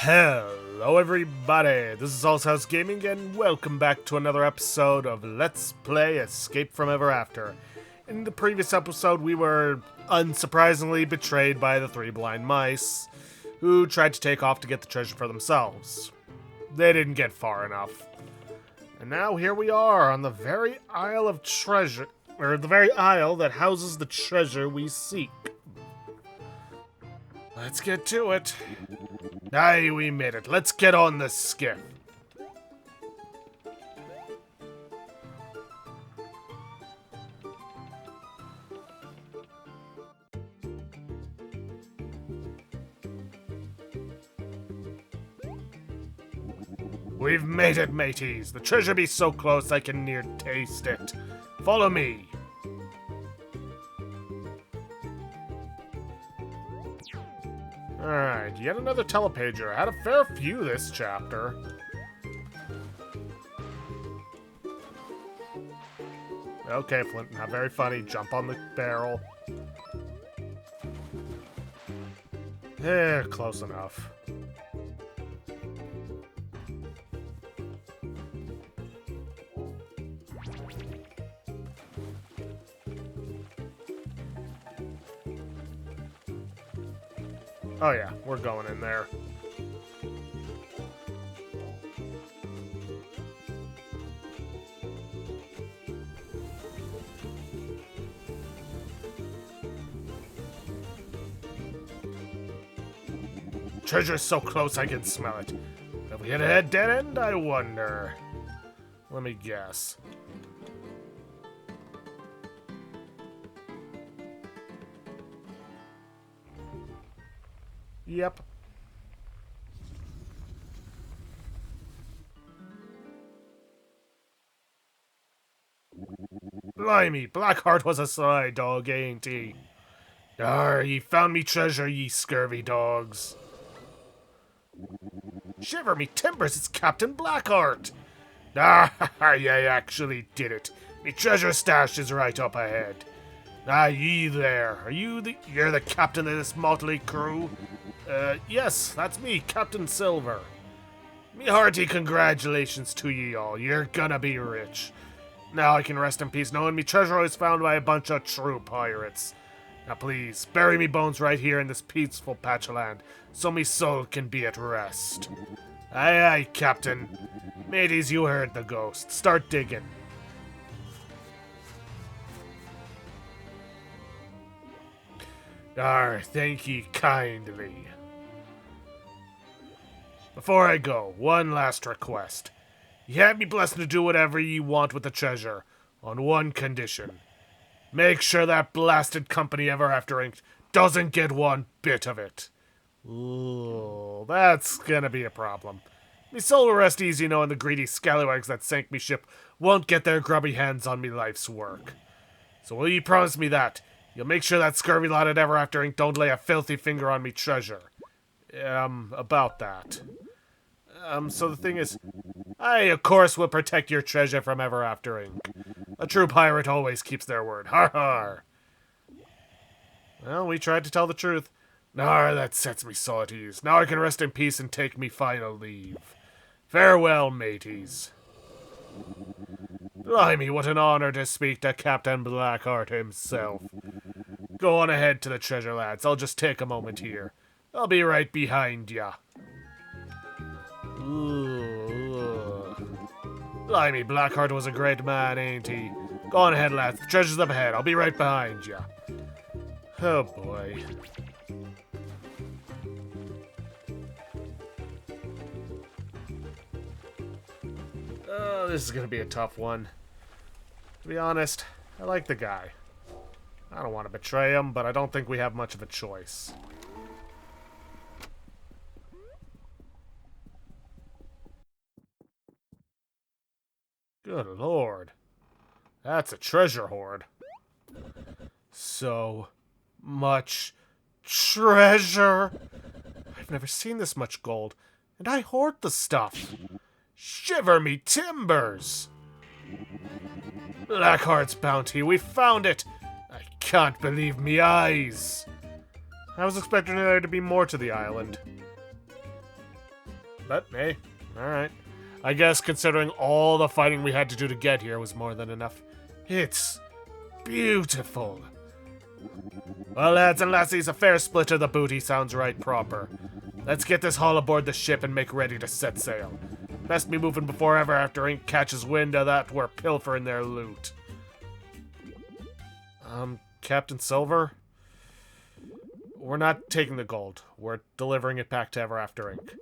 Hello everybody, this is House Gaming and welcome back to another episode of Let's Play Escape from Ever After. In the previous episode we were unsurprisingly betrayed by the three blind mice, who tried to take off to get the treasure for themselves. They didn't get far enough. And now here we are on the very Isle of Treasure, or the very isle that houses the treasure we seek. Let's get to it. Aye, we made it. Let's get on the skiff. We've made it, mateys. The treasure be so close I can near taste it. Follow me. Alright, yet another telepager. I had a fair few this chapter. Okay, Flint, not very funny. Jump on the barrel. Close enough. Oh yeah, we're going in there. Treasure's so close I can smell it. Have we hit a dead end, I wonder? Let me guess. Yep. Blimey, Blackheart was a sly dog, ain't he? Arr, ye found me treasure, ye scurvy dogs. Shiver me timbers, it's Captain Blackheart! Ah, ye actually did it. Me treasure stash is right up ahead. Ah, ye there. You're the captain of this motley crew? Yes, that's me, Captain Silver. Me hearty congratulations to ye all. You're gonna be rich. Now I can rest in peace knowing me treasure was found by a bunch of true pirates. Now please, bury me bones right here in this peaceful patch of land, so me soul can be at rest. Aye, aye, Captain. Mateys, you heard the ghost. Start digging. Arr, thank ye kindly. Before I go, one last request. Ye have me blessed to do whatever ye want with the treasure, on one condition. Make sure that blasted company Ever After Inc. doesn't get one bit of it. Ooh, that's gonna be a problem. Me soul will rest easy knowing the greedy scallywags that sank me ship won't get their grubby hands on me life's work. So will ye promise me that? You'll make sure that scurvy lot at Ever After Inc. don't lay a filthy finger on me treasure. About that. So the thing is, I, of course, will protect your treasure from Ever After Inc. A true pirate always keeps their word. Har har! Well, we tried to tell the truth. Nar, that sets me so at ease. Now I can rest in peace and take me final leave. Farewell, mateys. Blimey, what an honor to speak to Captain Blackheart himself. Go on ahead to the treasure, lads. I'll just take a moment here. I'll be right behind ya. Blimey, Blackheart was a great man, ain't he? Go on ahead, lads. The treasure's up ahead. I'll be right behind ya. Oh, boy. Oh, this is gonna be a tough one. To be honest, I like the guy. I don't want to betray him, but I don't think we have much of a choice. Good lord. That's a treasure hoard. So much treasure. I've never seen this much gold, and I hoard the stuff. Shiver me timbers! Blackheart's bounty, we found it! I can't believe me eyes! I was expecting there to be more to the island. But hey, alright. I guess considering all the fighting we had to do to get here was more than enough. It's beautiful. Well, lads and lassies, a fair split of the booty sounds right proper. Let's get this haul aboard the ship and make ready to set sail. Best be moving before Ever After Inc. catches wind of that we're pilfering their loot. Captain Silver? We're not taking the gold. We're delivering it back to Ever After Inc.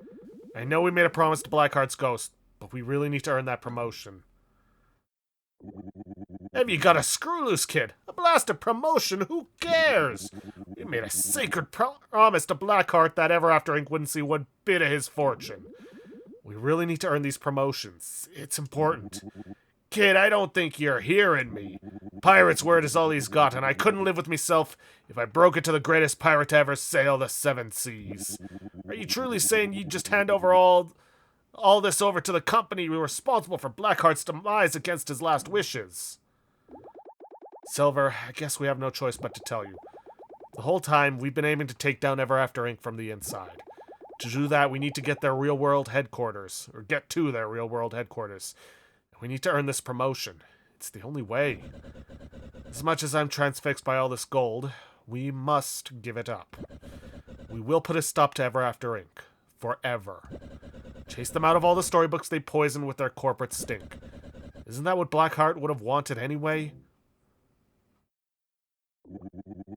I know we made a promise to Blackheart's ghost, but we really need to earn that promotion. Have you got a screw loose, kid? A blasted promotion? Who cares? We made a sacred promise to Blackheart that Ever After Inc. wouldn't see one bit of his fortune. We really need to earn these promotions. It's important. Kid, I don't think you're hearing me. Pirate's word is all he's got, and I couldn't live with myself if I broke it to the greatest pirate to ever sail the seven seas. Are you truly saying you'd just hand over all this over to the company responsible for Blackheart's demise against his last wishes? Silver, I guess we have no choice but to tell you. The whole time, we've been aiming to take down Ever After Inc. from the inside. To do that, we need to get their real-world headquarters, or get to their real-world headquarters. We need to earn this promotion. It's the only way. As much as I'm transfixed by all this gold, we must give it up. We will put a stop to Ever After Inc. Forever. Chase them out of all the storybooks they poison with their corporate stink. Isn't that what Blackheart would have wanted anyway?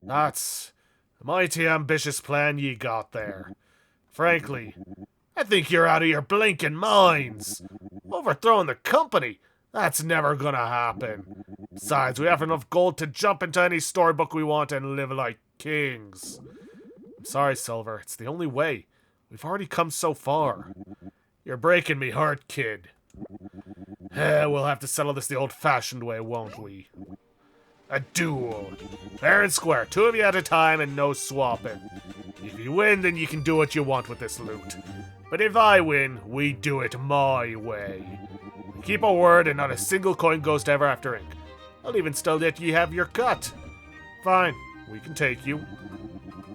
That's a mighty ambitious plan ye got there. Frankly, I think you're out of your blinking minds. Overthrowing the company? That's never gonna happen. Besides, we have enough gold to jump into any storybook we want and live like kings. I'm sorry, Silver. It's the only way. We've already come so far. You're breaking me heart, kid. We'll have to settle this the old-fashioned way, won't we? A duel. Fair and square. Two of you at a time and no swapping. If you win, then you can do what you want with this loot. But if I win, we do it my way. We keep our word and not a single coin goes to Ever After Inc. I'll even still let ye have your cut. Fine, we can take you.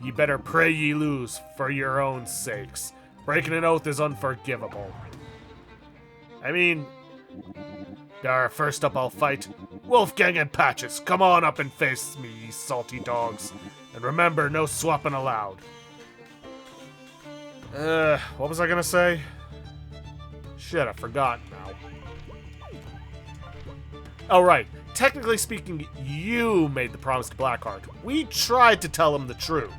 Ye better pray ye lose for your own sakes. Breaking an oath is unforgivable. I mean... first up I'll fight Wolfgang and Patches. Come on up and face me, ye salty dogs. And remember, no swapping allowed. What was I gonna say? Shit, I forgot now. Oh, right. Technically speaking, you made the promise to Blackheart. We tried to tell him the truth.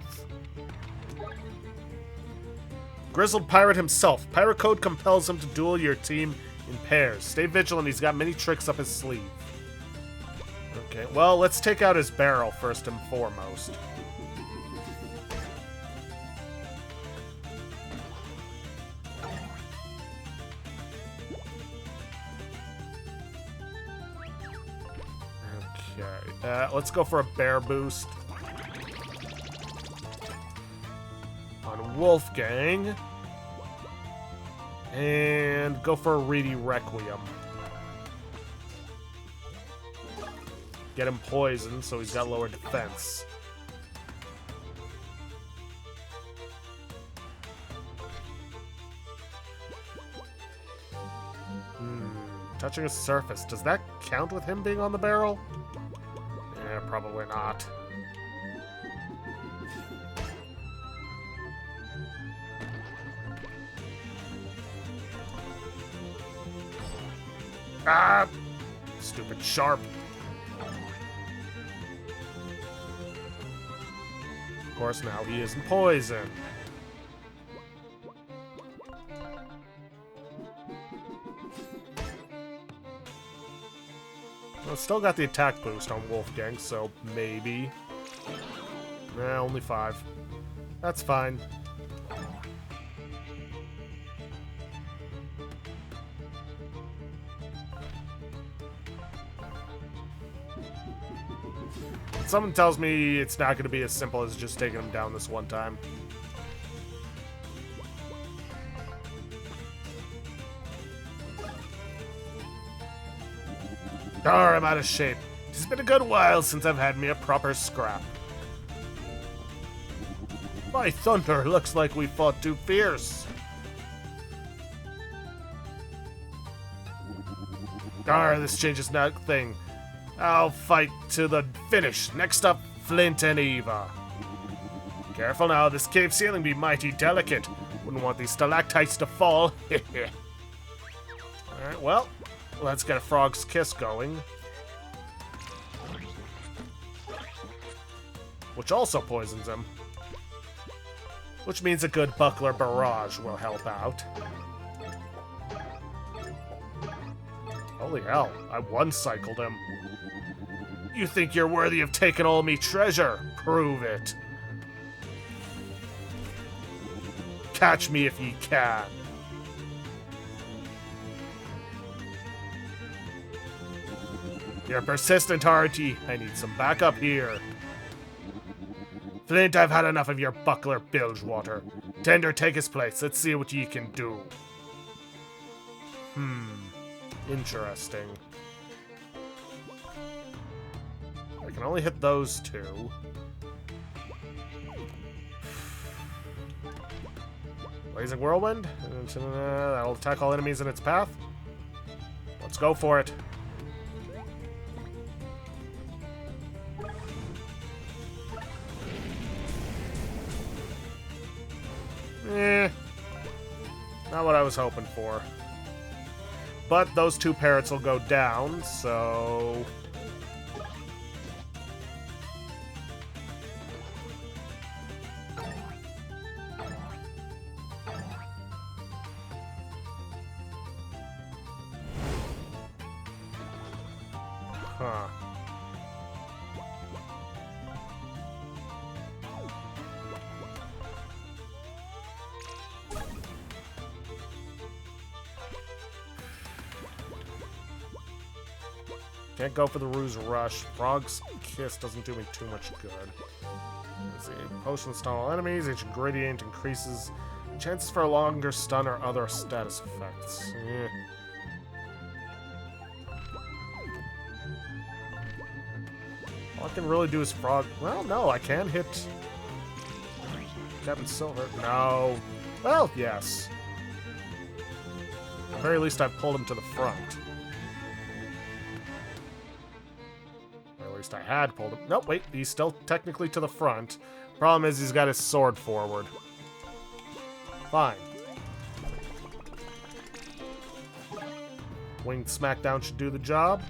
Grizzled Pirate himself. Pirate Code compels him to duel your team in pairs. Stay vigilant, he's got many tricks up his sleeve. Okay, well, let's take out his barrel first and foremost. Okay, let's go for a bear boost. On Wolfgang. And go for a Reedy Requiem. Get him poisoned so he's got lower defense. Touching a surface. Does that count with him being on the barrel? Yeah, probably not. Ah! Stupid sharp. Of course, now he isn't poisoned. Well, still got the attack boost on Wolfgang, so maybe. Nah, only 5. That's fine. Someone tells me it's not going to be as simple as just taking him down this one time. Darn, I'm out of shape. It's been a good while since I've had me a proper scrap. By thunder, looks like we fought too fierce. This changes nothing. I'll fight to the finish. Next up, Flint and Eva. Careful now, this cave ceiling be mighty delicate. Wouldn't want these stalactites to fall. Alright, well, let's get a frog's kiss going. Which also poisons him. Which means a good buckler barrage will help out. Holy hell, I one-cycled him. You think you're worthy of taking all me treasure? Prove it. Catch me if ye can. You're persistent, aren't ye? I need some backup here. Flint, I've had enough of your buckler bilge water. Tender, take his place. Let's see what ye can do. Interesting. I can only hit those two. Blazing Whirlwind. That'll attack all enemies in its path. Let's go for it. Not what I was hoping for. But those two parrots will go down, so... Huh. Can't go for the Ruse Rush. Frog's Kiss doesn't do me too much good. Let's see. Potion stun all enemies. Each ingredient increases chances for a longer stun or other status effects. All I can really do is frog. Well, no, I can hit Captain Silver. No. Well, yes. At the very least, I've pulled him to the front. I had pulled him. Nope, wait, he's still technically to the front. Problem is, he's got his sword forward. Fine. Winged Smackdown should do the job.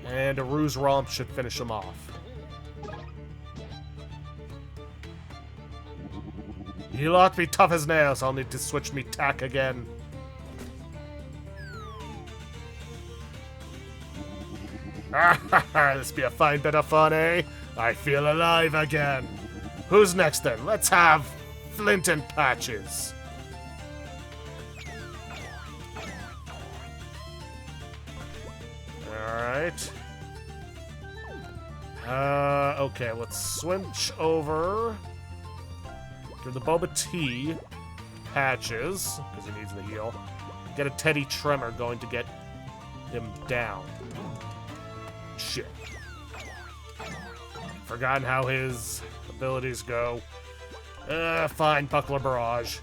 And a Ruse Romp should finish him off. He'll ought to be tough as nails. I'll need to switch me tack again. This be a fine bit of fun, eh? I feel alive again. Who's next then? Let's have Flint and Patches. Alright. Okay, let's switch over. Give the Boba Tea Patches, because he needs the heal. Get a Teddy Tremor going to get him down. Shit. Forgotten how his abilities go. Fine, Buckler Barrage.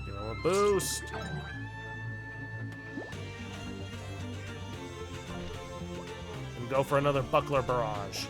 Give him a boost. Go for another Buckler Barrage.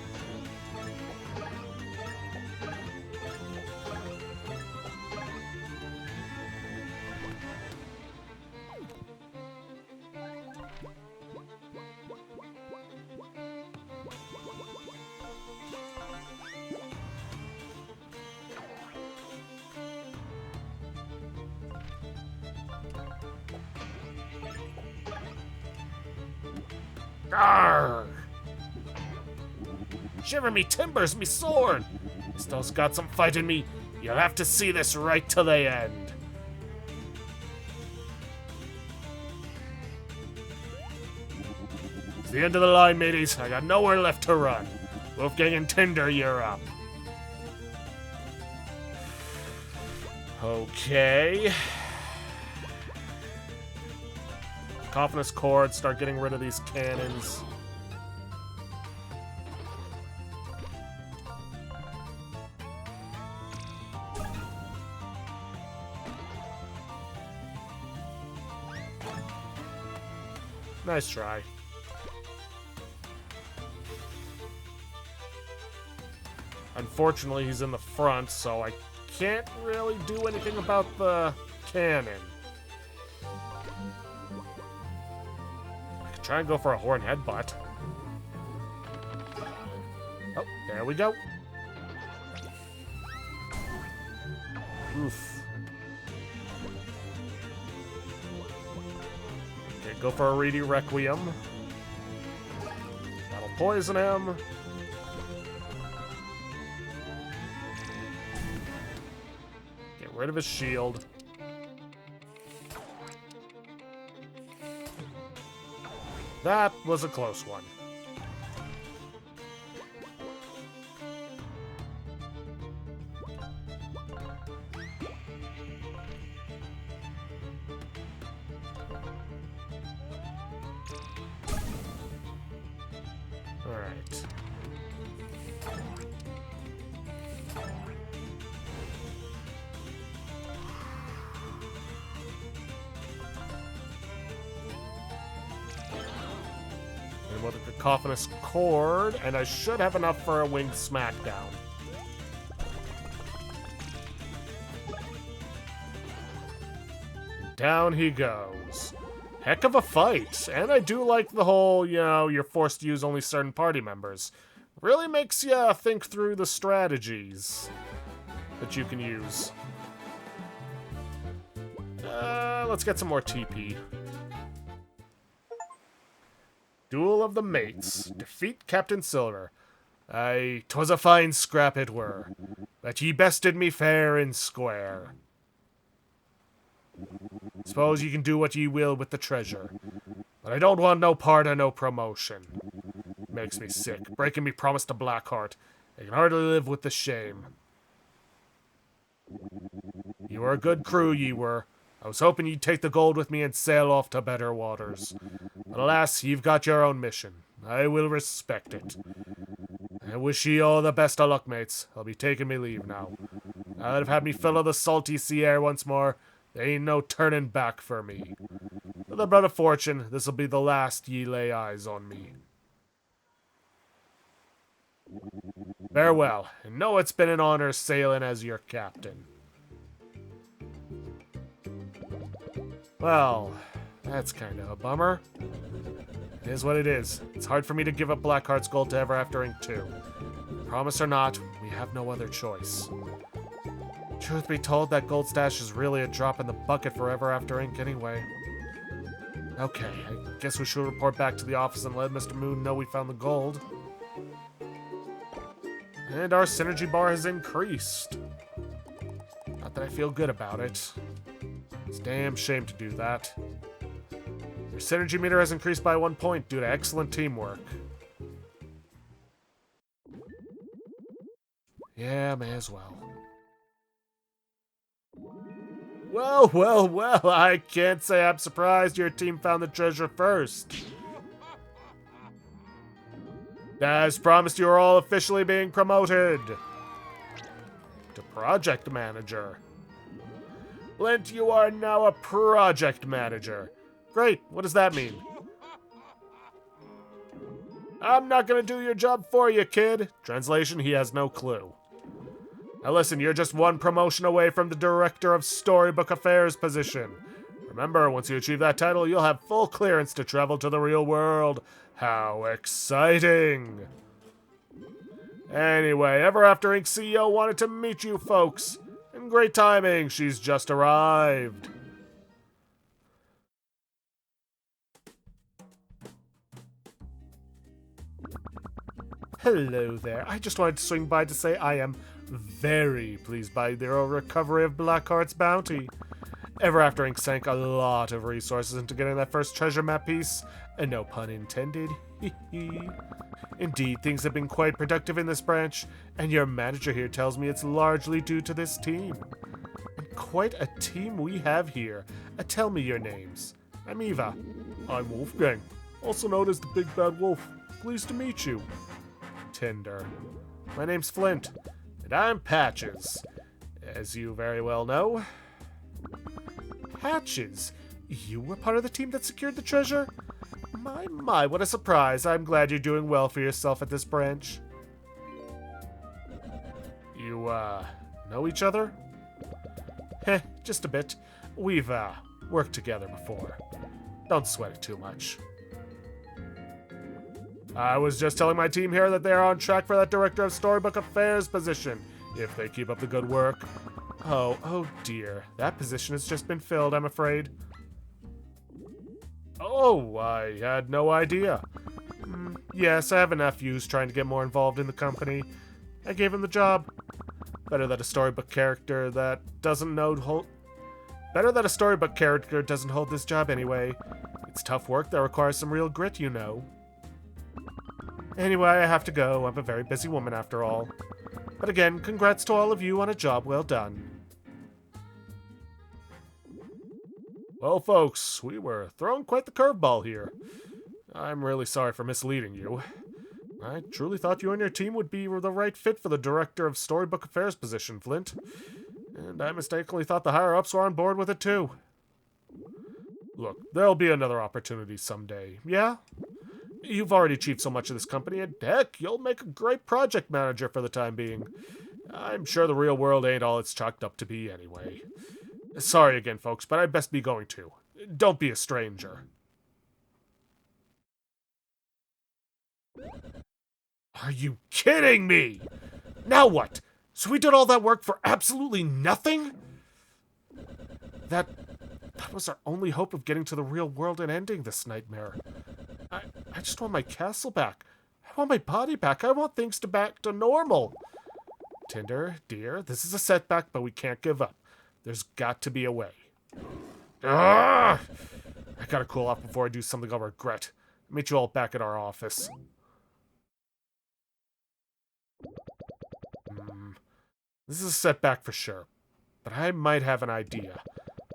Arrgh! Shiver me timbers, me sword! Still's got some fight in me. You'll have to see this right to the end. It's the end of the line, mateys. I got nowhere left to run. Wolfgang and Tinder, you're up. Okay. cacophonous chords, start getting rid of these cannons. Nice try. Unfortunately, he's in the front, so I can't really do anything about the cannon. I could try and go for a horn headbutt. Oh, there we go. Oof. Okay, go for a Reedy Requiem. That'll poison him. Rid of his shield. That was a close one. All right. With a cacophonous chord, and I should have enough for a winged smackdown. Down he goes. Heck of a fight, and I do like the whole, you know, you're forced to use only certain party members. Really makes you think through the strategies that you can use. Let's get some more TP. Duel of the Mates. Defeat Captain Silver. Aye, 'twas a fine scrap it were, but ye bested me fair and square. Suppose ye can do what ye will with the treasure, but I don't want no part or no promotion. Makes me sick, breaking me promise to Blackheart. I can hardly live with the shame. You were a good crew, ye were. I was hoping you'd take the gold with me and sail off to better waters. But alas, you've got your own mission. I will respect it. I wish ye all the best of luck, mates. I'll be taking me leave now. Now that I've had me fill of the salty sea air once more, there ain't no turning back for me. With the blood of fortune, this'll be the last ye lay eyes on me. Farewell, and know it's been an honor sailing as your captain. Well, that's kind of a bummer. It is what it is. It's hard for me to give up Blackheart's gold to Ever After Inc. 2. Promise or not, we have no other choice. Truth be told, that gold stash is really a drop in the bucket for Ever After Inc. anyway. Okay, I guess we should report back to the office and let Mr. Moon know we found the gold. And our synergy bar has increased. Not that I feel good about it. It's a damn shame to do that. Your synergy meter has increased by 1 point due to excellent teamwork. Yeah, may as well. Well, well, well, I can't say I'm surprised your team found the treasure first. As promised, you are all officially being promoted to Project Manager. Blint, you are now a Project Manager. Great, what does that mean? I'm not gonna do your job for you, kid. Translation, he has no clue. Now listen, you're just one promotion away from the Director of Storybook Affairs position. Remember, once you achieve that title, you'll have full clearance to travel to the real world. How exciting! Anyway, Ever After Inc. CEO wanted to meet you folks. And great timing, she's just arrived. Hello there. I just wanted to swing by to say I am very pleased by their recovery of Blackheart's bounty. Ever After Inc. sank a lot of resources into getting that first treasure map piece, and no pun intended. Indeed, things have been quite productive in this branch, and your manager here tells me it's largely due to this team. And quite a team we have here. Tell me your names. I'm Eva. I'm Wolfgang, also known as the Big Bad Wolf. Pleased to meet you. Tinder. My name's Flint, and I'm Patches. As you very well know. Patches? You were part of the team that secured the treasure? My, what a surprise. I'm glad you're doing well for yourself at this branch. You, know each other? Heh, just a bit. We've, worked together before. Don't sweat it too much. I was just telling my team here that they are on track for that Director of Storybook Affairs position, if they keep up the good work. Oh dear. That position has just been filled, I'm afraid. Oh, I had no idea. Yes, I have a nephew who's trying to get more involved in the company. I gave him the job. Better that a storybook character that doesn't hold this job anyway. It's tough work that requires some real grit, you know. Anyway, I have to go. I'm a very busy woman after all. But again, congrats to all of you on a job well done. Well, folks, we were throwing quite the curveball here. I'm really sorry for misleading you. I truly thought you and your team would be the right fit for the Director of Storybook Affairs position, Flint. And I mistakenly thought the higher-ups were on board with it, too. Look, there'll be another opportunity someday, yeah? You've already achieved so much of this company, and heck, you'll make a great project manager for the time being. I'm sure the real world ain't all it's chalked up to be anyway. Sorry again, folks, but I'd best be going too. Don't be a stranger. Are you kidding me? Now what? So we did all that work for absolutely nothing? That was our only hope of getting to the real world and ending this nightmare. I just want my castle back. I want my body back. I want things to back to normal. Tinder, dear, this is a setback, but we can't give up. There's got to be a way. I gotta cool off before I do something I'll regret. Meet you all back at our office. This is a setback for sure, but I might have an idea.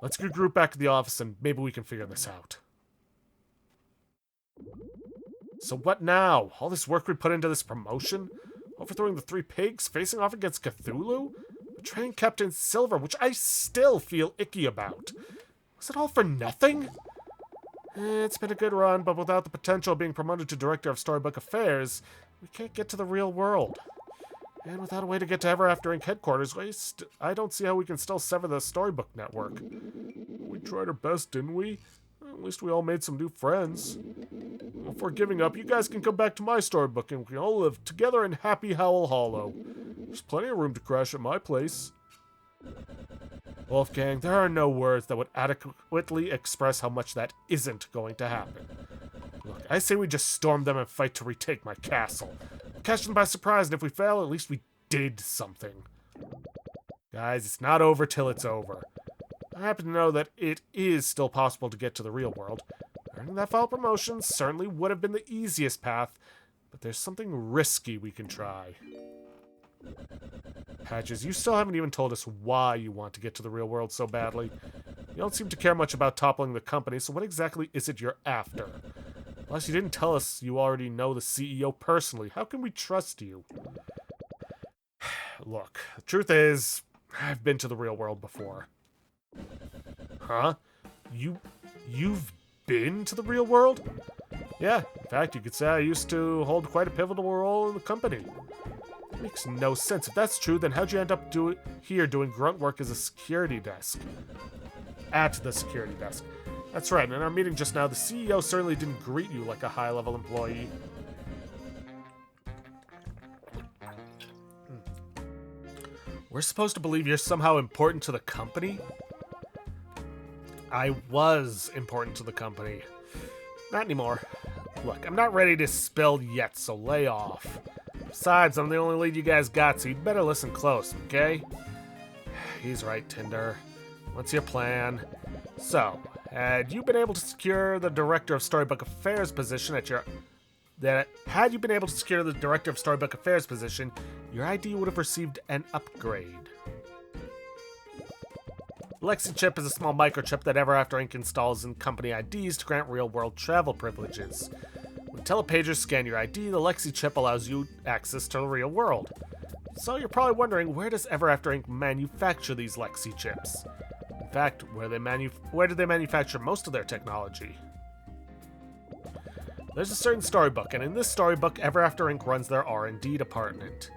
Let's regroup back at the office and maybe we can figure this out. So what now? All this work we put into this promotion? Overthrowing the three pigs? Facing off against Cthulhu? Betraying Captain Silver, which I still feel icky about. Was it all for nothing? It's been a good run, but without the potential of being promoted to Director of Storybook Affairs, we can't get to the real world. And without a way to get to Ever After Inc. headquarters, I don't see how we can still sever the Storybook network. We tried our best, didn't we? At least we all made some new friends. Before giving up, you guys can come back to my storybook and we can all live together in Happy Howl Hollow. There's plenty of room to crash at my place. Wolfgang, there are no words that would adequately express how much that isn't going to happen. Look, I say we just storm them and fight to retake my castle. Catch them by surprise, and if we fail, at least we did something. Guys, it's not over till it's over. I happen to know that it is still possible to get to the real world. Earning that file promotion certainly would have been the easiest path, but there's something risky we can try. Patches, you still haven't even told us why you want to get to the real world so badly. You don't seem to care much about toppling the company, so what exactly is it you're after? Unless you didn't tell us you already know the CEO personally, how can we trust you? Look, the truth is, I've been to the real world before. Huh? You've been to the real world? Yeah, in fact, you could say I used to hold quite a pivotal role in the company. It makes no sense. If that's true, then how'd you end up here doing grunt work as a security desk? At the security desk. That's right, in our meeting just now, the CEO certainly didn't greet you like a high-level employee. We're supposed to believe you're somehow important to the company? I was important to the company. Not anymore. Look, I'm not ready to spill yet, so lay off. Besides, I'm the only lead you guys got, so you'd better listen close, okay? He's right, Tinder. What's your plan? So, had you been able to secure the Director of Storybook Affairs position your ID would have received an upgrade. Lexi chip is a small microchip that Ever After Inc. installs in company IDs to grant real-world travel privileges. When telepagers scan your ID, the Lexi chip allows you access to the real world. So you're probably wondering, where does Ever After Inc. manufacture these Lexi chips? In fact, where do they manufacture most of their technology? There's a certain storybook, and in this storybook, Ever After Inc. runs their R&D department.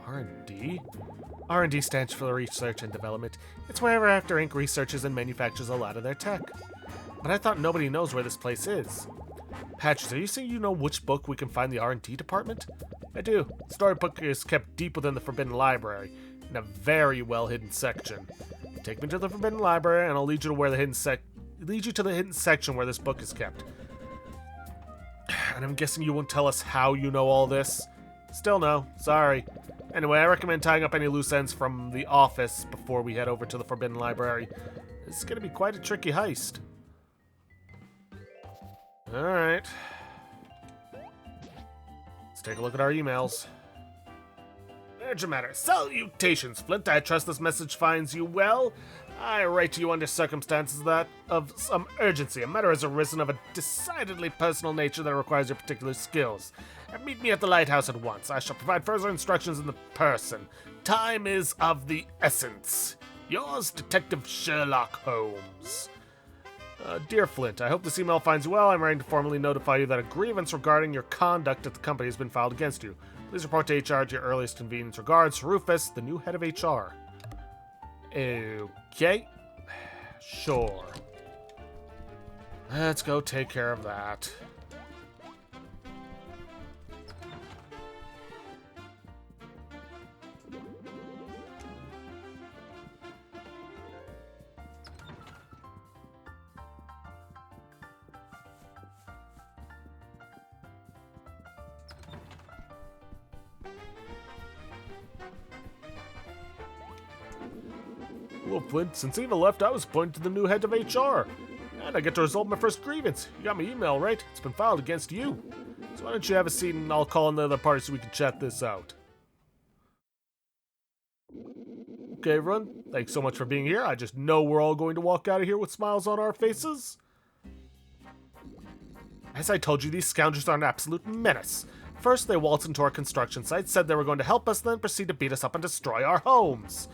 R&D? R&D stands for Research and Development. It's where Ever After Inc. researches and manufactures a lot of their tech. But I thought nobody knows where this place is. Patches, are you saying you know which book we can find the R&D department? I do. The storybook is kept deep within the Forbidden Library, in a very well-hidden section. Take me to the Forbidden Library, and I'll lead you to where the hidden section where this book is kept. And I'm guessing you won't tell us how you know all this? Still no. Sorry. Anyway, I recommend tying up any loose ends from the office before we head over to the Forbidden Library. It's gonna be quite a tricky heist. Alright. Let's take a look at our emails. Urgent matter. Salutations, Flint. I trust this message finds you well. I write to you under circumstances that of some urgency. A matter has arisen of a decidedly personal nature that requires your particular skills. Meet me at the lighthouse at once. I shall provide further instructions in the person. Time is of the essence. Yours, Detective Sherlock Holmes. Dear Flint, I hope this email finds you well. I'm writing to formally notify you that a grievance regarding your conduct at the company has been filed against you. Please report to HR at your earliest convenience. Regards, Rufus, the new head of HR. Okay. Sure. Let's go take care of that. Well, Flint, since Eva left, I was appointed to the new head of HR. And I get to resolve my first grievance. You got my email, right? It's been filed against you. So why don't you have a seat and I'll call in the other party so we can chat this out. Okay, everyone. Thanks so much for being here. I just know we're all going to walk out of here with smiles on our faces. As I told you, these scoundrels are an absolute menace. First, they waltzed into our construction site, said they were going to help us, then proceed to beat us up and destroy our homes.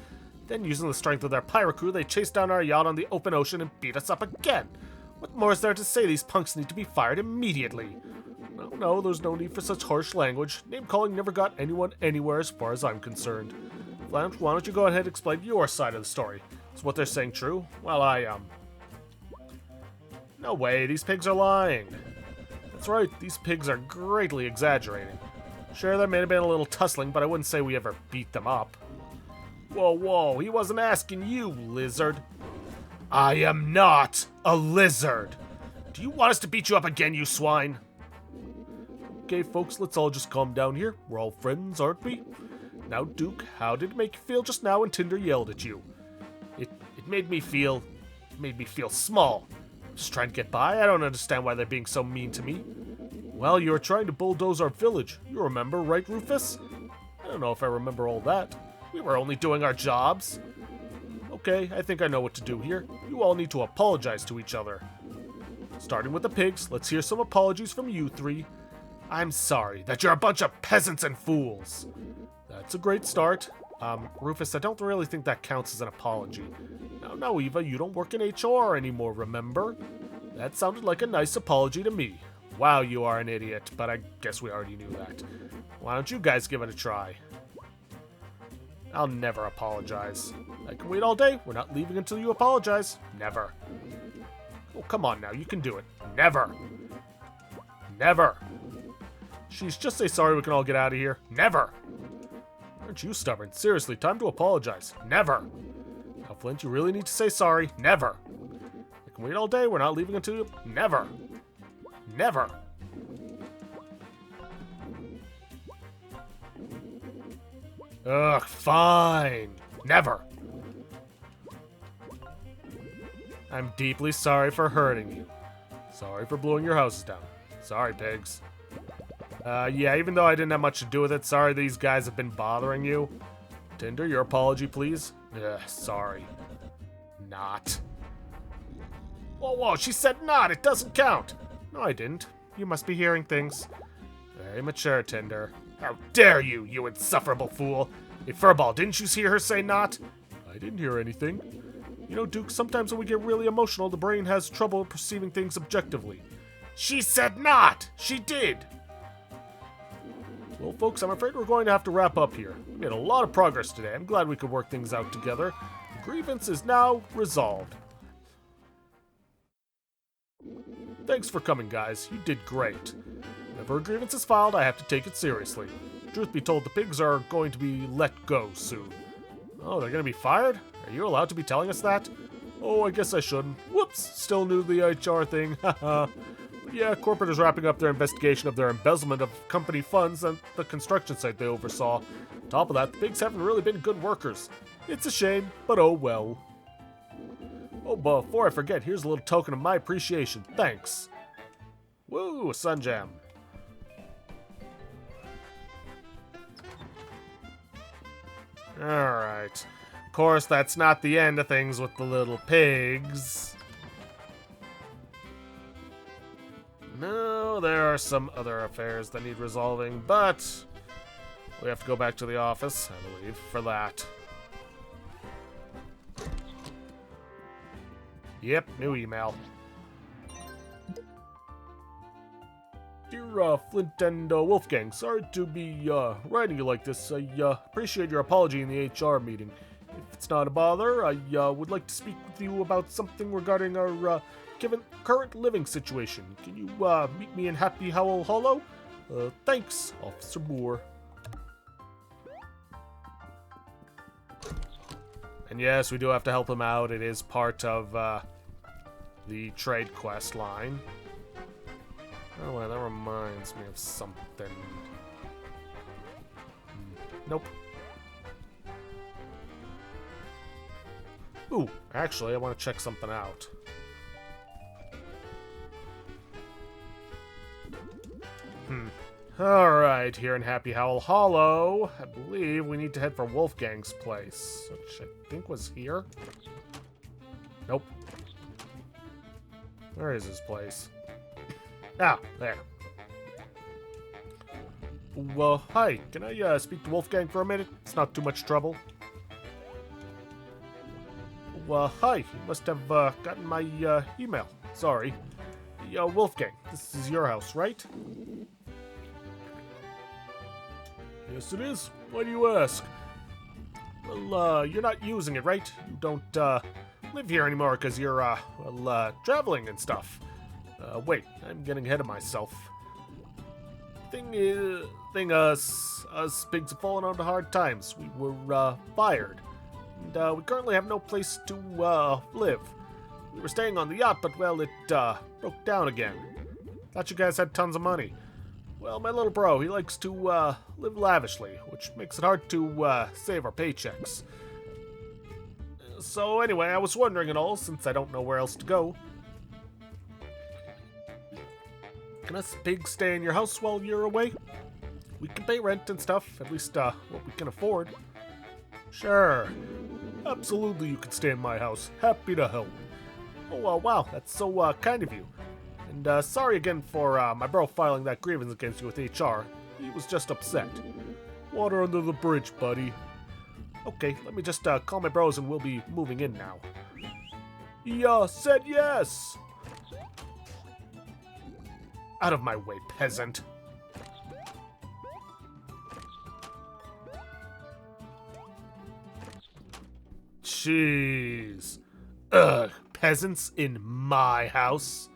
Then, using the strength of their pirate crew, they chased down our yacht on the open ocean and beat us up again. What more is there to say? These punks need to be fired immediately. No, there's no need for such harsh language. Name-calling never got anyone anywhere as far as I'm concerned. Flange, why don't you go ahead and explain your side of the story? Is what they're saying true? Well, No way, these pigs are lying. That's right, these pigs are greatly exaggerating. Sure, there may have been a little tussling, but I wouldn't say we ever beat them up. Whoa, he wasn't asking you, lizard. I am not a lizard. Do you want us to beat you up again, you swine? Okay, folks, let's all just calm down here. We're all friends, aren't we? Now, Duke, how did it make you feel just now when Tinder yelled at you? It made me feel small. Just trying to get by. I don't understand why they're being so mean to me. Well, you were trying to bulldoze our village. You remember, right, Rufus? I don't know if I remember all that. We were only doing our jobs. Okay, I think I know what to do here. You all need to apologize to each other. Starting with the pigs, let's hear some apologies from you three. I'm sorry that you're a bunch of peasants and fools. That's a great start. Rufus, I don't really think that counts as an apology. No, Eva, you don't work in HR anymore, remember? That sounded like a nice apology to me. Wow, you are an idiot, but I guess we already knew that. Why don't you guys give it a try? I'll never apologize. I can wait all day. We're not leaving until you apologize. Never. Oh, come on now. You can do it. Never. Never. She's just say sorry. We can all get out of here. Never. Aren't you stubborn? Seriously, time to apologize. Never. Now, Flint, you really need to say sorry. Never. I can wait all day. We're not leaving until you... Never. Never. Ugh, fine. Never. I'm deeply sorry for hurting you. Sorry for blowing your houses down. Sorry, pigs. Yeah, even though I didn't have much to do with it, sorry these guys have been bothering you. Tinder, your apology, please. Ugh, sorry. not. Whoa, she said not. It doesn't count. No, I didn't. You must be hearing things. Very mature, Tinder. How dare you, you insufferable fool. Hey, Furball, didn't you hear her say not? I didn't hear anything. You know, Duke, sometimes when we get really emotional, the brain has trouble perceiving things objectively. She said not! She did! Well, folks, I'm afraid we're going to have to wrap up here. We made a lot of progress today. I'm glad we could work things out together. The grievance is now resolved. Thanks for coming, guys. You did great. Whenever a grievance is filed, I have to take it seriously. Truth be told, the pigs are going to be let go soon. Oh, they're going to be fired? Are you allowed to be telling us that? Oh, I guess I shouldn't. Whoops, still new to the HR thing. Haha. Yeah, corporate is wrapping up their investigation of their embezzlement of company funds and the construction site they oversaw. On top of that, the pigs haven't really been good workers. It's a shame, but oh well. Oh, before I forget, here's a little token of my appreciation. Thanks. Woo, Sunjam. Alright. Of course, that's not the end of things with the little pigs. No, there are some other affairs that need resolving, but we have to go back to the office, I believe, for that. Yep, new email. Dear Flint and Wolfgang, sorry to be writing you like this. I appreciate your apology in the HR meeting. If it's not a bother, I would like to speak with you about something regarding our current living situation. Can you meet me in Happy Howl Hollow? Thanks, Officer Moore. And yes, we do have to help him out. It is part of the trade quest line. Oh, well, that reminds me of something. Nope. Ooh, actually, I want to check something out. Alright, here in Happy Howl Hollow, I believe we need to head for Wolfgang's place, which I think was here. Nope. Where is his place? Ah, there. Well, hi. Can I speak to Wolfgang for a minute? It's not too much trouble. Well, hi. You must have gotten my email. Sorry. Wolfgang, this is your house, right? Yes, it is. Why do you ask? Well, you're not using it, right? You don't live here anymore because you're, traveling and stuff. Wait, I'm getting ahead of myself. Us pigs have fallen onto hard times. We were, fired. And, we currently have no place to, live. We were staying on the yacht, but, well, it, broke down again. Thought you guys had tons of money. Well, my little bro, he likes to, live lavishly, which makes it hard to, save our paychecks. So, anyway, I was wondering and all, since I don't know where else to go. Can us pigs stay in your house while you're away? We can pay rent and stuff, at least, what we can afford. Sure. Absolutely, you can stay in my house. Happy to help. Oh, wow, that's so, kind of you. And, sorry again for, my bro filing that grievance against you with HR. He was just upset. Water under the bridge, buddy. Okay, let me just, call my bros and we'll be moving in now. He, said yes! Out of my way, peasant. Jeez. Ugh, peasants in my house.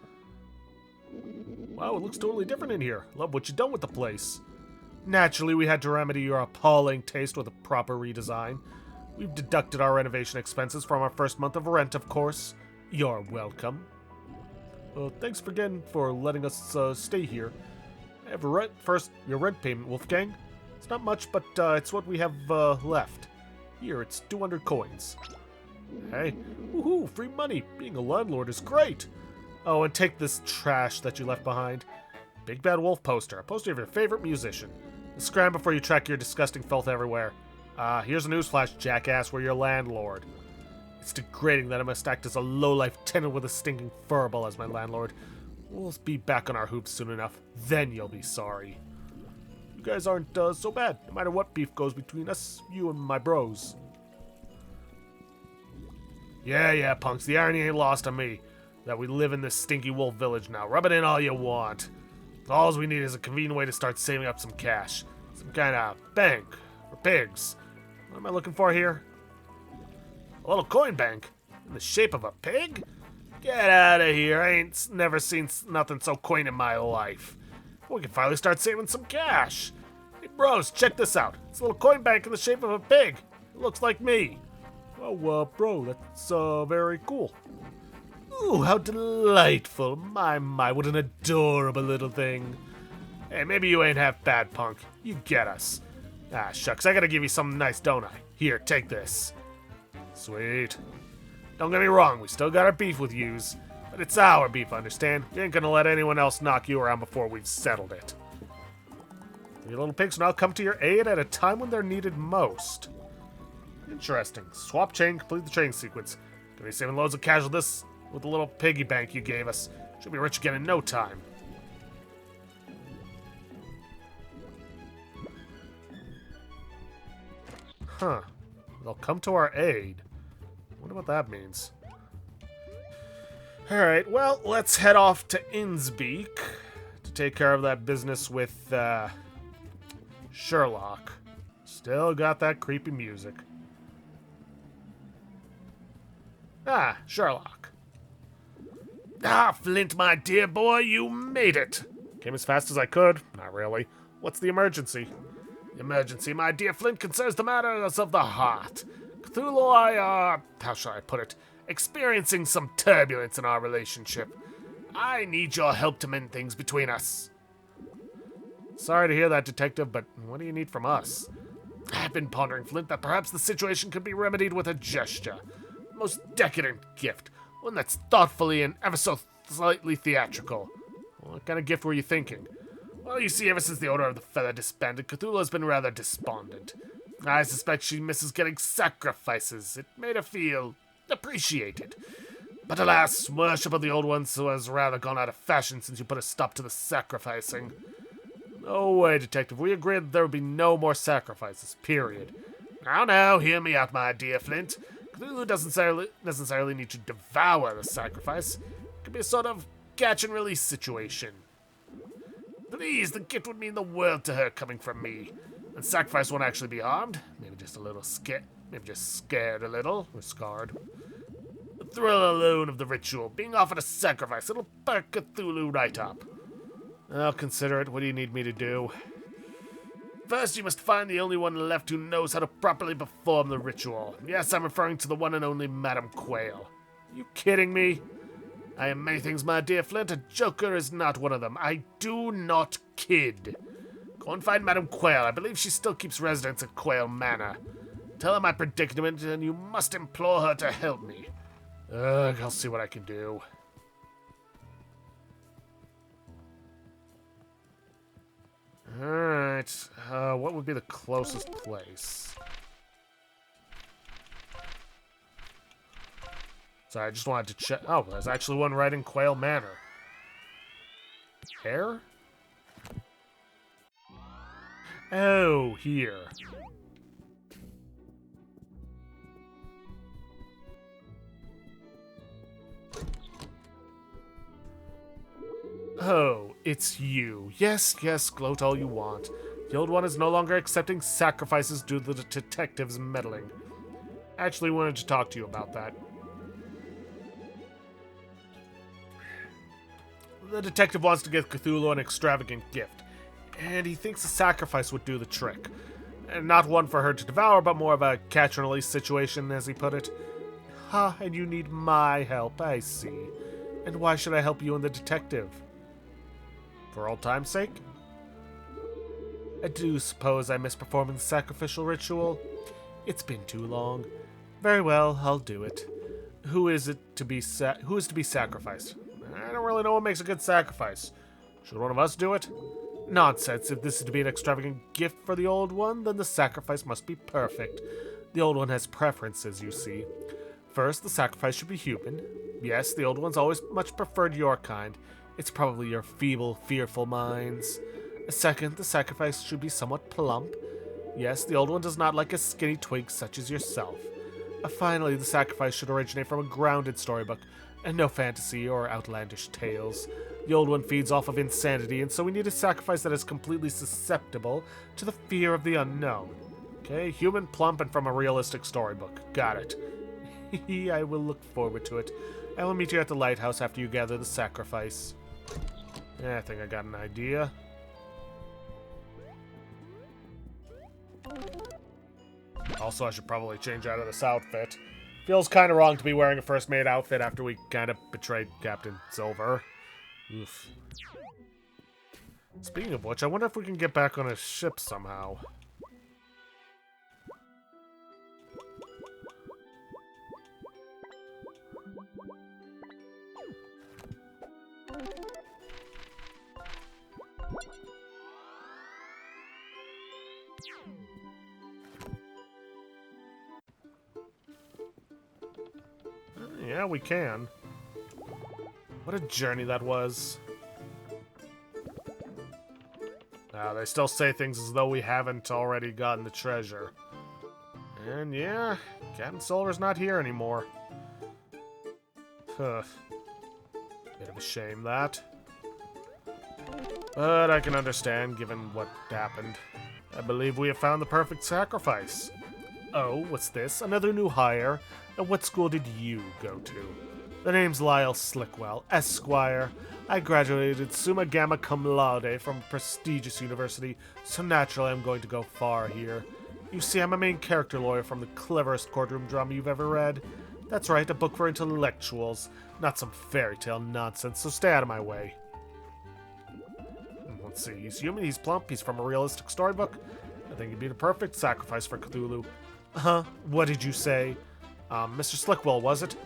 Wow, it looks totally different in here. Love what you done with the place. Naturally, we had to remedy your appalling taste with a proper redesign. We've deducted our renovation expenses from our first month of rent, of course. You're welcome. Thanks again for letting us stay here. I have your rent payment, Wolfgang. It's not much, but it's what we have left. Here, it's 200 coins. Hey, woohoo, free money. Being a landlord is great. Oh, and take this trash that you left behind. Big Bad Wolf poster. A poster of your favorite musician. Scram before you track your disgusting filth everywhere. Here's a newsflash, jackass. We're your landlord. It's degrading that I must act as a low-life tenant with a stinking furball as my landlord. We'll be back on our hoops soon enough. Then you'll be sorry. You guys aren't so bad, no matter what beef goes between us, you and my bros. Yeah, punks, the irony ain't lost on me that we live in this stinky wolf village now. Rub it in all you want. All we need is a convenient way to start saving up some cash. Some kind of bank for pigs. What am I looking for here? A little coin bank in the shape of a pig? Get out of here. I ain't never seen nothing so quaint in my life. We can finally start saving some cash. Hey, bros, check this out. It's a little coin bank in the shape of a pig. It looks like me. Oh, bro, that's very cool. Ooh, how delightful. My, what an adorable little thing. Hey, maybe you ain't half bad, punk. You get us. Ah, shucks, I gotta give you something nice, don't I? Here, take this. Sweet. Don't get me wrong, we still got our beef with yous. But it's our beef, understand? We ain't gonna let anyone else knock you around before we've settled it. Your little pigs will now come to your aid at a time when they're needed most. Interesting. Swap chain, complete the training sequence. Gonna be saving loads of cash with this, with the little piggy bank you gave us. Should be rich again in no time. Huh. They'll come to our aid. Wonder what that means. Alright, well, let's head off to Innsbeek to take care of that business with, Sherlock. Still got that creepy music. Ah, Sherlock. Ah, Flint, my dear boy, you made it. Came as fast as I could. Not really. What's the emergency? The emergency, my dear Flint, concerns the matters of the heart. Cthulhu, how shall I put it? Experiencing some turbulence in our relationship. I need your help to mend things between us. Sorry to hear that, Detective, but what do you need from us? I've been pondering, Flint, that perhaps the situation could be remedied with a gesture. A most decadent gift. One that's thoughtfully and ever so slightly theatrical. What kind of gift were you thinking? Well, you see, ever since the Order of the Feather disbanded, Cthulhu has been rather despondent. I suspect she misses getting sacrifices. It made her feel appreciated. But alas, worship of the old ones has rather gone out of fashion since you put a stop to the sacrificing. No way, Detective. We agreed that there would be no more sacrifices, period. Now, hear me out, my dear Flint. Cthulhu doesn't necessarily need to devour the sacrifice. It could be a sort of catch-and-release situation. Please, the gift would mean the world to her coming from me. And sacrifice won't actually be harmed. Maybe just a little scared. Maybe just scared a little. Or scarred. The thrill alone of the ritual. Being offered a sacrifice. It'll perk Cthulhu right up. I'll consider it. What do you need me to do? First, you must find the only one left who knows how to properly perform the ritual. Yes, I'm referring to the one and only Madame Quayle. You kidding me? I am many things, my dear Flint. A joker is not one of them. I do not kid. Go and find Madame Quayle. I believe she still keeps residence at Quayle Manor. Tell her my predicament, and you must implore her to help me. I'll see what I can do. Alright, what would be the closest place? Sorry, I just wanted to check. Oh, there's actually one right in Quayle Manor. Where? Oh, here. Oh, it's you. Yes, gloat all you want. The old one is no longer accepting sacrifices due to the detective's meddling. I actually wanted to talk to you about that. The detective wants to give Cthulhu an extravagant gift, and he thinks a sacrifice would do the trick. And not one for her to devour, but more of a catch-and-release situation, as he put it. Ha, and you need my help, I see. And why should I help you and the detective? For old time's sake? I do suppose I missed performing the sacrificial ritual. It's been too long. Very well, I'll do it. Who is to be sacrificed? I don't really know what makes a good sacrifice. Should one of us do it? Nonsense. If this is to be an extravagant gift for the old one, then the sacrifice must be perfect. The old one has preferences, you see. First, the sacrifice should be human. Yes, the old ones always much preferred your kind. It's probably your feeble, fearful minds. Second, the sacrifice should be somewhat plump. Yes, the old one does not like a skinny twig such as yourself. Finally, the sacrifice should originate from a grounded storybook, and no fantasy or outlandish tales. The old one feeds off of insanity, and so we need a sacrifice that is completely susceptible to the fear of the unknown. Okay, human, plump, and from a realistic storybook. Got it. I will look forward to it. I will meet you at the lighthouse after you gather the sacrifice. I think I got an idea. Also, I should probably change out of this outfit. Feels kind of wrong to be wearing a first mate outfit after we kind of betrayed Captain Silver. Oof. Speaking of which, I wonder if we can get back on his ship somehow. Yeah, we can. What a journey that was. They still say things as though we haven't already gotten the treasure. And yeah, Captain Silver's not here anymore. Huh. Bit of a shame, that. But I can understand, given what happened. I believe we have found the perfect sacrifice. Oh, what's this? Another new hire? And what school did you go to? The name's Lyle Slickwell, Esquire. I graduated summa gamma cum laude from a prestigious university, so naturally I'm going to go far here. You see, I'm a main character lawyer from the cleverest courtroom drama you've ever read. That's right, a book for intellectuals, not some fairy tale nonsense, so stay out of my way. Let's see, he's human, he's plump, he's from a realistic storybook. I think he'd be the perfect sacrifice for Cthulhu. Huh? What did you say? Mr. Slickwell, was it?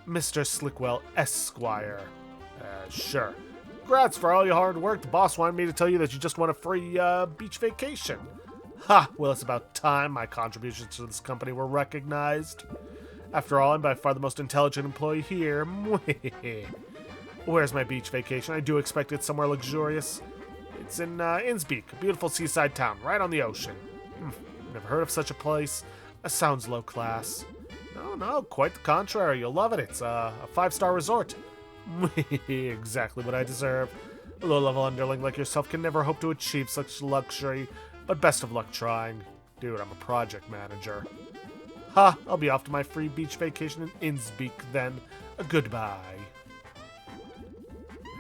Mr. Slickwell, Esquire. Sure. Congrats for all your hard work. The boss wanted me to tell you that you just won a free, beach vacation. Ha! Well, it's about time my contributions to this company were recognized. After all, I'm by far the most intelligent employee here. Where's my beach vacation? I do expect it's somewhere luxurious. It's in, Innsbruck, a beautiful seaside town, right on the ocean. Never heard of such a place. Sounds low class. No, quite the contrary. You'll love it. It's a 5-star resort. Exactly what I deserve. A low-level underling like yourself can never hope to achieve such luxury, but best of luck trying. Dude, I'm a project manager. Ha! I'll be off to my free beach vacation in Innsbruck then. Goodbye.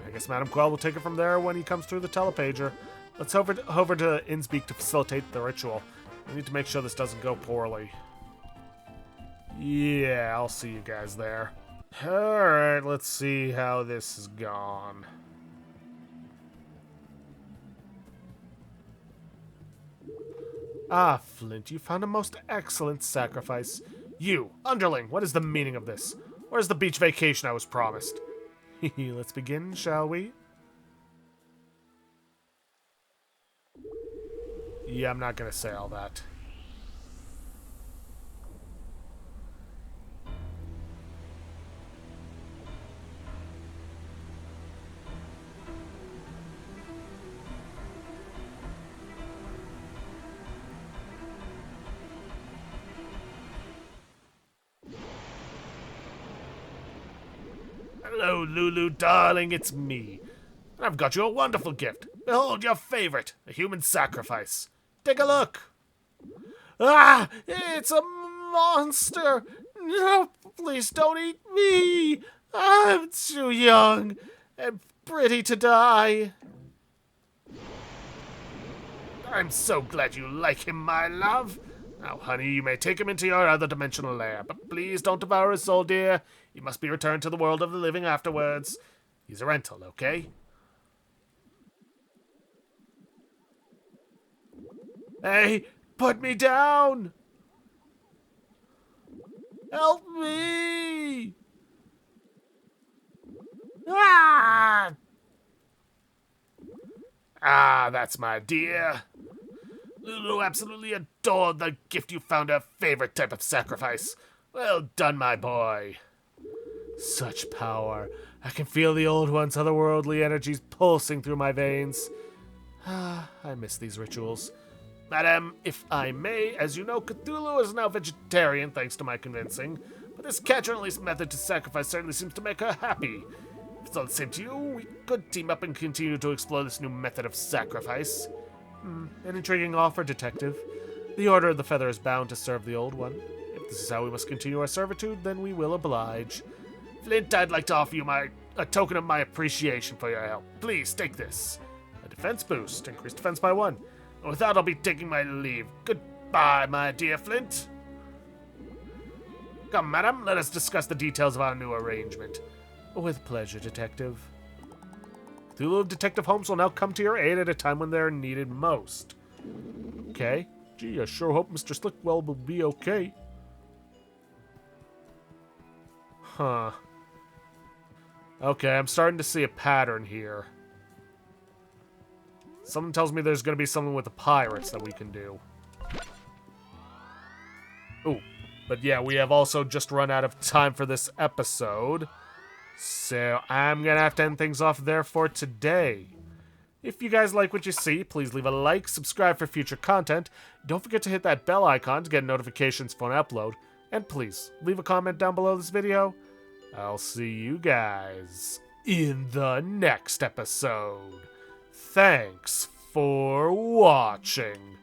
I guess Madam Quell will take it from there when he comes through the telepager. Let's hover to Innsbruck to facilitate the ritual. We need to make sure this doesn't go poorly. Yeah, I'll see you guys there. Alright, let's see how this has gone. Ah, Flint, you found a most excellent sacrifice. You, underling, what is the meaning of this? Where's the beach vacation I was promised? Let's begin, shall we? Yeah, I'm not gonna say all that. Hello, Lulu, darling, it's me. And I've got you a wonderful gift. Behold your favorite, a human sacrifice. Take a look. Ah, it's a monster. No, please don't eat me. I'm too young and pretty to die. I'm so glad you like him, my love. Now, honey, you may take him into your other dimensional lair, but please don't devour his soul, dear. He must be returned to the world of the living afterwards. He's a rental, okay? Hey, put me down! Help me! Ah! Ah, that's my dear. Lulu absolutely adored the gift. You found her favorite type of sacrifice. Well done, my boy. Such power. I can feel the Old One's otherworldly energies pulsing through my veins. I miss these rituals. Madam, if I may, as you know, Cthulhu is now vegetarian thanks to my convincing, but this catch-and-release method to sacrifice certainly seems to make her happy. If it's all the same to you, we could team up and continue to explore this new method of sacrifice. An intriguing offer, Detective. The Order of the Feather is bound to serve the Old One. If this is how we must continue our servitude, then we will oblige. Flint, I'd like to offer you a token of my appreciation for your help. Please, take this. A defense boost. Increase defense by 1. And with that, I'll be taking my leave. Goodbye, my dear Flint. Come, madam, let us discuss the details of our new arrangement. With pleasure, Detective. Cthulhu of Detective Holmes will now come to your aid at a time when they're needed most. Okay. Gee, I sure hope Mr. Slickwell will be okay. Huh. Okay, I'm starting to see a pattern here. Something tells me there's going to be something with the pirates that we can do. Ooh. But yeah, we have also just run out of time for this episode. So I'm going to have to end things off there for today. If you guys like what you see, please leave a like, subscribe for future content. Don't forget to hit that bell icon to get notifications for an upload. And please, leave a comment down below this video. I'll see you guys in the next episode. Thanks for watching.